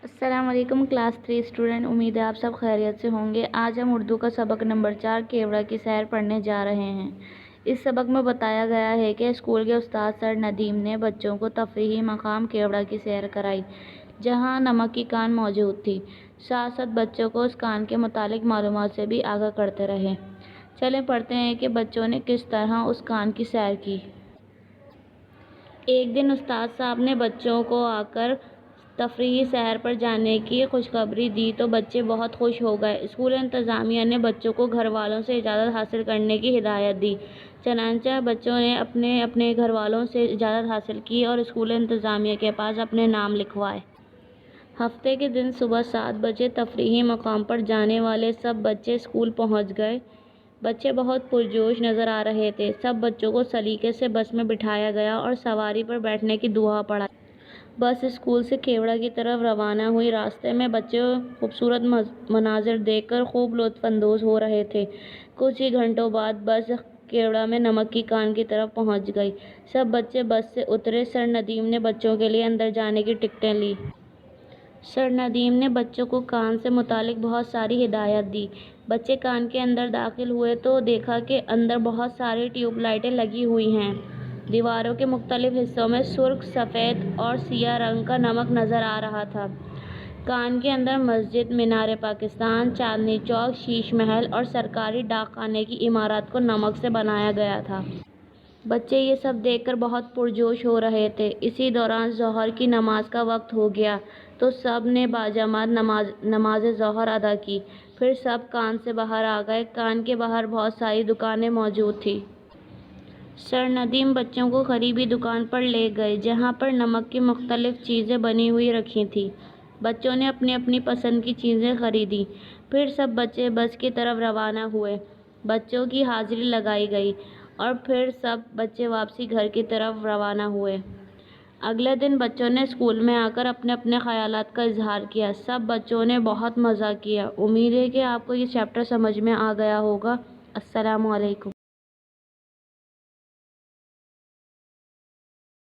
السلام علیکم class 3 student, امید ہے آپ سب خیریت سے ہوں گے۔ آج ہم اردو کا سبق نمبر 4 کیوڑا کی سیر پڑھنے جا رہے ہیں۔ اس سبق میں بتایا گیا ہے کہ اسکول کے استاد سر ندیم نے بچوں کو تفریحی مقام کیوڑا کی سیر کرائی، جہاں نمک کی کان موجود تھی۔ ساتھ ساتھ بچوں کو اس کان کے متعلق معلومات سے بھی آگاہ کرتے رہے۔ چلیں پڑھتے ہیں کہ بچوں نے کس طرح اس کان کی سیر کی۔ ایک دن استاد صاحب نے بچوں کو آ کر تفریحی سیر پر جانے کی خوشخبری دی تو بچے بہت خوش ہو گئے۔ اسکول انتظامیہ نے بچوں کو گھر والوں سے اجازت حاصل کرنے کی ہدایت دی۔ چنانچہ بچوں نے اپنے اپنے گھر والوں سے اجازت حاصل کی اور اسکول انتظامیہ کے پاس اپنے نام لکھوائے۔ ہفتے کے دن صبح 7 بجے تفریحی مقام پر جانے والے سب بچے اسکول پہنچ گئے۔ بچے بہت پرجوش نظر آ رہے تھے۔ سب بچوں کو سلیقے سے بس میں بٹھایا گیا اور سواری پر بیٹھنے کی دعا پڑھائی۔ بس اسکول سے کیوڑا کی طرف روانہ ہوئی۔ راستے میں بچے خوبصورت مناظر دیکھ کر خوب لطف اندوز ہو رہے تھے۔ کچھ ہی گھنٹوں بعد بس کیوڑا میں نمک کی کان کی طرف پہنچ گئی۔ سب بچے بس سے اترے۔ سر ندیم نے بچوں کے لیے اندر جانے کی ٹکٹیں لیں۔ سر ندیم نے بچوں کو کان سے متعلق بہت ساری ہدایات دی۔ بچے کان کے اندر داخل ہوئے تو دیکھا کہ اندر بہت ساری ٹیوب لائٹیں لگی ہوئی ہیں۔ دیواروں کے مختلف حصوں میں سرخ، سفید اور سیاہ رنگ کا نمک نظر آ رہا تھا۔ کان کے اندر مسجد، مینار پاکستان، چاندنی چوک، شیش محل اور سرکاری ڈاک خانے کی عمارات کو نمک سے بنایا گیا تھا۔ بچے یہ سب دیکھ کر بہت پرجوش ہو رہے تھے۔ اسی دوران ظہر کی نماز کا وقت ہو گیا تو سب نے باجماعت نماز ظہر ادا کی۔ پھر سب کان سے باہر آ گئے۔ کان کے باہر بہت ساری دکانیں موجود تھیں۔ سر ندیم بچوں کو قریبی دکان پر لے گئے جہاں پر نمک کی مختلف چیزیں بنی ہوئی رکھی تھیں۔ بچوں نے اپنی اپنی پسند کی چیزیں خریدیں۔ پھر سب بچے بس کی طرف روانہ ہوئے۔ بچوں کی حاضری لگائی گئی اور پھر سب بچے واپسی گھر کی طرف روانہ ہوئے۔ اگلے دن بچوں نے اسکول میں آ کر اپنے اپنے خیالات کا اظہار کیا۔ سب بچوں نے بہت مزہ کیا۔ امید ہے کہ آپ کو یہ چیپٹر سمجھ میں آ گیا ہوگا۔ السلام علیکم۔